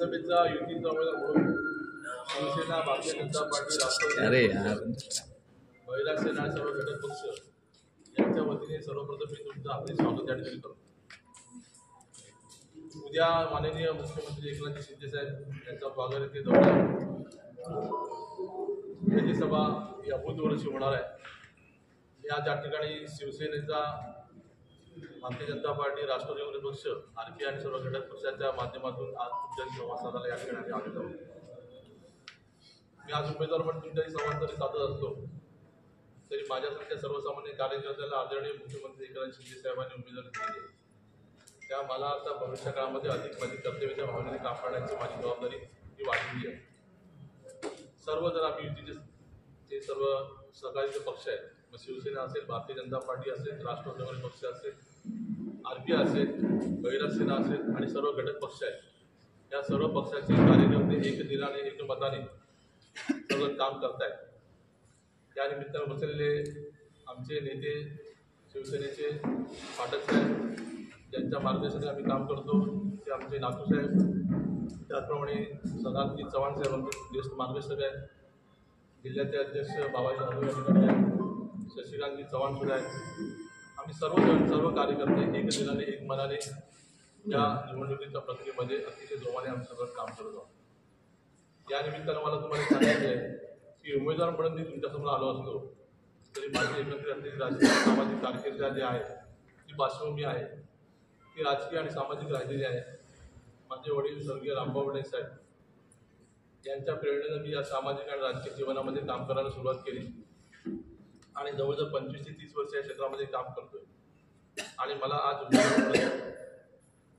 विधानसभेचा युतीचा उमेदवार म्हणून शिवसेना, भारतीय जनता पार्टी, राष्ट्रवादी, महिला सेना आणि सर्व घटक पक्ष यांच्या वतीने सर्वप्रथम मी तुमचं हार्दिक स्वागत या ठिकाणी करतो. उद्या माननीय मुख्यमंत्री एकनाथ शिंदे साहेब यांचा पगार दौरा राज्यसभा ही अभूतपूर्व होणार आहे. या ज्या ठिकाणी शिवसेनेचा, भारतीय जनता पार्टी, राष्ट्रवादी काँग्रेस पक्ष, आरपी आणि सर्व घटक पक्षाच्या माध्यमातून आज तुमच्याशी संवाद साधायला या ठिकाणी आलेलो आहोत. मी आज उमेदवार म्हणून तुमच्याशी संवाद जरी साधत असतो तरी माझ्यासारख्या सर्वसामान्य कार्यकर्त्याला आदरणीय मुख्यमंत्री एकनाथ शिंदे साहेबांनी उमेदवारी दिली. त्या मला आता भविष्य काळामध्ये अधिक कर्तव्याच्या भावनेने काम करण्याची माझी जबाबदारी ही वाढलेली आहे. सर्व जर आम्ही युतीचे सर्व सहकारी पक्ष आहेत, मग शिवसेना असेल, भारतीय जनता पार्टी असेल, राष्ट्रवादी काँग्रेस पक्ष असेल, आरपी असेल, महिला सेना असेल आणि सर्व घटक पक्ष आहेत, या सर्व पक्षाचे कार्यकर्ते एक दिलाने एक मताने सगळं काम करत आहेत. त्या निमित्तानं बसलेले आमचे नेते शिवसेनेचे पाठक साहेब ज्यांच्या मार्गदर्शनाने आम्ही काम करतो ते आमचे नातू साहेब, त्याचप्रमाणे सदानंद चव्हाण साहेब आमचे ज्येष्ठ मार्गदर्शक आहेत, जिल्ह्याचे अध्यक्ष बाबाजी जाधव या ठिकाणी आहेत, शशिकांतजी चव्हाण सुद्धा आहेत. आम्ही सर्व कार्यकर्ते एक दिलाने एक मनाने या निवडणुकीच्या प्रक्रियेमध्ये अतिशय जोमाने आम्ही सगळं काम करत आहोत. या निमित्तानं मला तुम्हाला सांगायचं आहे की उमेदवार म्हणून मी तुमच्यासमोर आलो असतो तरी माझी एकत्रित असलेली राजकीय सामाजिक कारकिर्द जी आहे ती पार्श्वभूमी आहे, ती राजकीय आणि सामाजिक राहिलेली आहे. माझे वडील स्वर्गीय रामभाऊ वडे साहेब यांच्या प्रेरणेनं मी या सामाजिक आणि राजकीय जीवनामध्ये काम करायला सुरुवात केली आणि जवळजवळ 25 ते 30 वर्ष या क्षेत्रामध्ये काम करतोय. आणि मला आज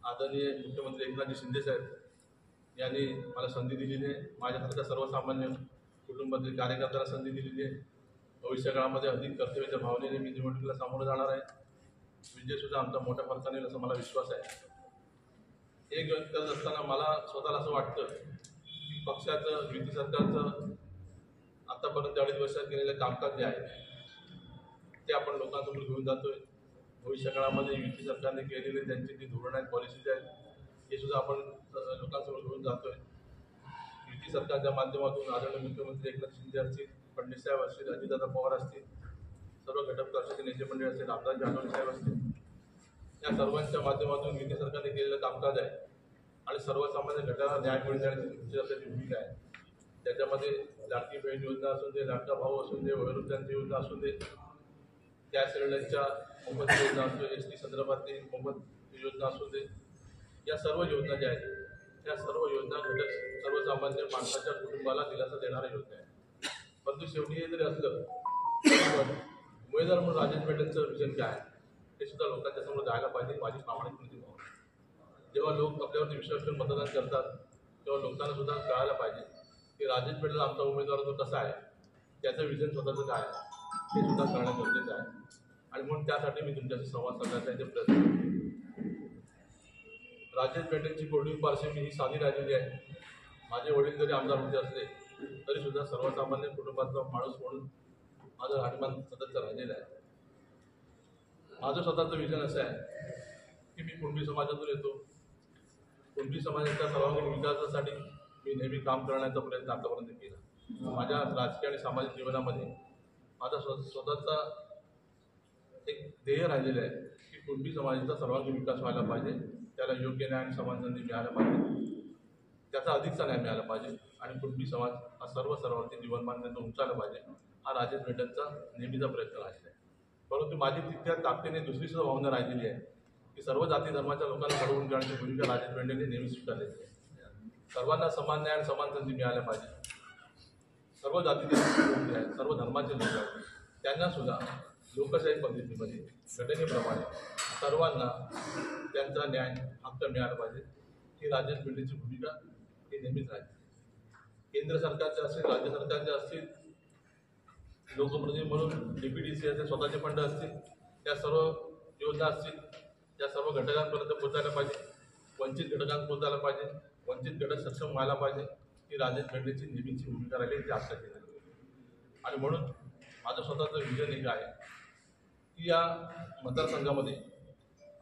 आदरणीय मुख्यमंत्री एकनाथजी शिंदे साहेब यांनी मला संधी दिलेली आहे. माझ्यासारख्या सर्वसामान्य कुटुंबातील कार्यकर्त्याला संधी दिलेली आहे. भविष्य काळामध्ये अधिक कर्तव्याच्या भावनेने मी निवडणुकीला सामोरं जाणार आहे. विजयसुद्धा आमचा मोठ्या फरकाने येईल असा मला विश्वास आहे. हे करत असताना मला स्वतःला असं वाटतं की पक्षाचं, युती सरकारचं आतापर्यंत 2.5 वर्षात केलेलं कामकाज जे आहे ते आपण लोकांसमोर घेऊन जातोय. भविष्य काळामध्ये युती सरकारने केलेले त्यांची जी धोरणं आहेत, पॉलिसीज आहेत, हे सुद्धा आपण लोकांसमोर घेऊन जातोय. युती सरकारच्या माध्यमातून आदरणीय मुख्यमंत्री एकनाथ शिंदे असतील, फडणवीस साहेब असतील, अजितदादा पवार असतील, सर्व घटक पक्षाचे नेते मंडळी असतील, रामदास आठवले साहेब असतील, या सर्वांच्या माध्यमातून युती सरकारने केलेलं कामकाज आहे आणि सर्वसामान्य घटकांना न्याय मिळून देण्याची तुमची असलेली भूमिका आहे. त्याच्यामध्ये लाडकी बहीण योजना असून दे, लाडका भाऊ असून दे, वयोवृद्धांची योजना असून दे, गॅस सिलेंडरच्या मोफत योजना असू दे, एसटी संदर्भातली मोफत योजना असू दे, या सर्व योजना ज्या आहेत त्या सर्व योजना घटक सर्वसामान्य माणसाच्या कुटुंबाला दिलासा देणाऱ्या योजना आहेत. परंतु शेवटी हे जरी असलं तर उमेदवार म्हणून राजेश पेटेंचं विजन काय आहे हे सुद्धा लोकांच्या समोर जायला पाहिजे. माझी प्रामाणिक भावना. जेव्हा लोक आपल्यावरती विश्वास ठेवून मतदान करतात तेव्हा लोकांना सुद्धा कळायला पाहिजे की राजेश पेटेल आमचा उमेदवार जो कसा आहे, त्याचं विजन स्वतःचं काय आहे हे सुद्धा कळणं गरजेचं आहे. आणि म्हणून त्यासाठी मी तुमच्याशी संवाद साधण्याचा प्रयत्न करतो. राजेश पेटेंची कोरडी पार्श्वभूमी ही साधी राहिलेली आहे. माझे वडील जरी आमदार होते असले तरी सुद्धा सर्वसामान्य कुटुंबातला माणूस म्हणून माझं राहणीमान सतत राहिलेलं आहे. माझं स्वतःचं विजन असं आहे की मी कुणबी समाजातून येतो. कुणबी समाजाच्या सर्वांगीण विकासासाठी मी नेहमी काम करण्याचा प्रयत्न आतापर्यंत केला. माझ्या राजकीय आणि सामाजिक जीवनामध्ये माझा स्वतःचा एक ध्येय राहिलेलं आहे की कुणबी समाजाचा सर्वांगीण विकास व्हायला पाहिजे, त्याला योग्य न्याय आणि समान संधी मिळायला पाहिजे, त्याचा अधिकचा न्याय मिळाला पाहिजे आणि कुणबी समाज हा सर्वांची जीवनमान त्यांना उंचायला पाहिजे. हा राजेश पेटेंचा नेहमीचा प्रयत्न राहिलेला आहे. परंतु माझी तितक्या ताकदीने दुसरी सुद्धा भावना राहिलेली आहे की सर्व जाती धर्माच्या लोकांना घडवून घेण्याची भूमिका राजेश पेटेंनी नेहमी स्वीकारलेली आहे. सर्वांना समान न्याय आणि समान संधी मिळायला पाहिजे. सर्व जातीचे लोक आहेत, सर्व धर्माचे लोक आहेत, त्यांना सुद्धा लोकशाही पद्धतीमध्ये घटनेप्रमाणे सर्वांना त्यांचा न्याय हक्क मिळाला पाहिजे. ही राजेश पेटेंची भूमिका ही नेहमीच राहील. केंद्र सरकारचे असतील, राज्य सरकारचे असतील, लोकप्रतिनिधी म्हणून DPDC असेल, स्वतःचे फंड असतील, त्या सर्व योजना असतील, त्या सर्व घटकांपर्यंत पोहोचायला पाहिजे. वंचित घटकांना पोहोचायला पाहिजे. वंचित घटक सक्षम व्हायला पाहिजे. ही राजेश पेटेंची नेहमीची भूमिका राहिली ती आजच्या केली. आणि म्हणून माझं स्वतःचं विजन एक आहे की या मतदारसंघामध्ये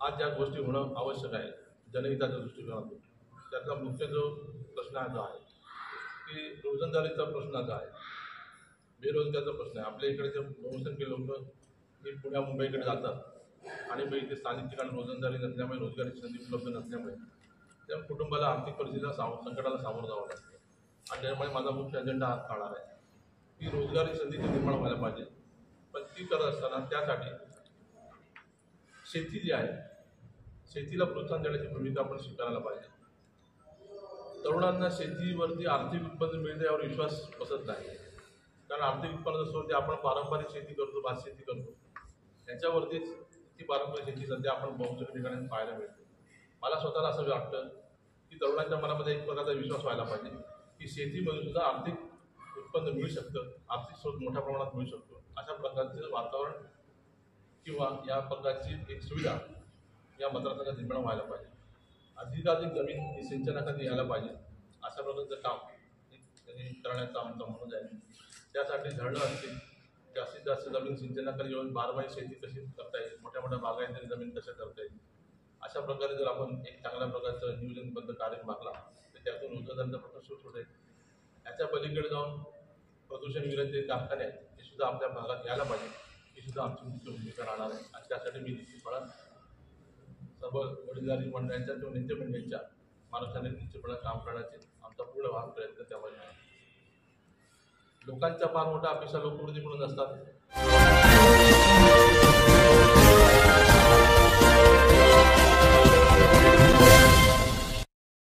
आज ज्या गोष्टी होणं आवश्यक आहे जनहिताच्या दृष्टिकोनातून त्यातला मुख्य जो प्रश्न जो आहे की रोजंदारीचा प्रश्न जो आहे, बेरोजगारीचा प्रश्न आहे. आपल्या इकडचे बहुसंख्य लोक हे पुण्या मुंबईकडे जातात आणि मग इथे स्थानिक ठिकाणी रोजंदारी नसल्यामुळे, रोजगाराची संधी उपलब्ध नसल्यामुळे त्या कुटुंबाला आर्थिक परिस्थितीला संकटाला सामोरं जावं लागतं. आणि त्यामुळे माझा मुख्य अजेंडा हाच राहणार आहे की रोजगारी संधीची निर्माण व्हायला पाहिजे. पण ती करत असताना त्यासाठी शेती जी आहे, शेतीला प्रोत्साहन देण्याची भूमिका आपण स्वीकारायला पाहिजे. तरुणांना शेतीवरती आर्थिक उत्पन्न मिळते यावर विश्वास बसत नाही. कारण आर्थिक उत्पन्न जसं ते आपण पारंपरिक शेती करतो, भात शेती करतो, त्याच्यावरतीच ती पारंपरिक शेती सध्या आपण बहुतेक ठिकाणी पाहायला मिळते. मला स्वतःला असं वाटतं की तरुणांच्या मनामध्ये एक प्रकारचा विश्वास व्हायला पाहिजे की शेतीमधून सुद्धा आर्थिक उत्पन्न मिळू शकतं, आर्थिक स्रोत मोठ्या प्रमाणात मिळू शकतो. अशा प्रकारचं वातावरण किंवा या प्रकारची एक सुविधा या मतदारसंघात निर्माण व्हायला पाहिजे. अधिकाधिक जमीन ही सिंचनाखाली यायला पाहिजे. अशा प्रकारचं काम करण्याचा आमचा म्हणून आहे. त्यासाठी धरणं असतील, जास्तीत जास्त जमीन सिंचनाखाली येऊन बारमाही शेती कशी करता येईल, मोठ्या मोठ्या बागायती जमीन कशा करता येईल, अशा प्रकारे जर आपण एक चांगल्या प्रकारचं नियोजनबद्ध कार्य मागला तर त्यातून रोजगारांचा प्रश्न सुटतो. याच्या पलीकडे जाऊन प्रदूषण विरहित जे कारखाने आहेत ते सुद्धा आपल्या भागात यायला पाहिजे, ही सुद्धा आमची मुख्य भूमिका राहणार आहे. आणि त्यासाठी मी निश्चितपणे सर्व वडीलधारी मंडळांच्या किंवा नेते मंडळींच्या माणसाने निश्चितपणे काम करण्याचे आमचा पूर्ण भाग प्रयत्न त्यामध्ये आहे. लोकांच्या फार मोठ्या अपेक्षा लोकप्रतिनिधी म्हणून असतात.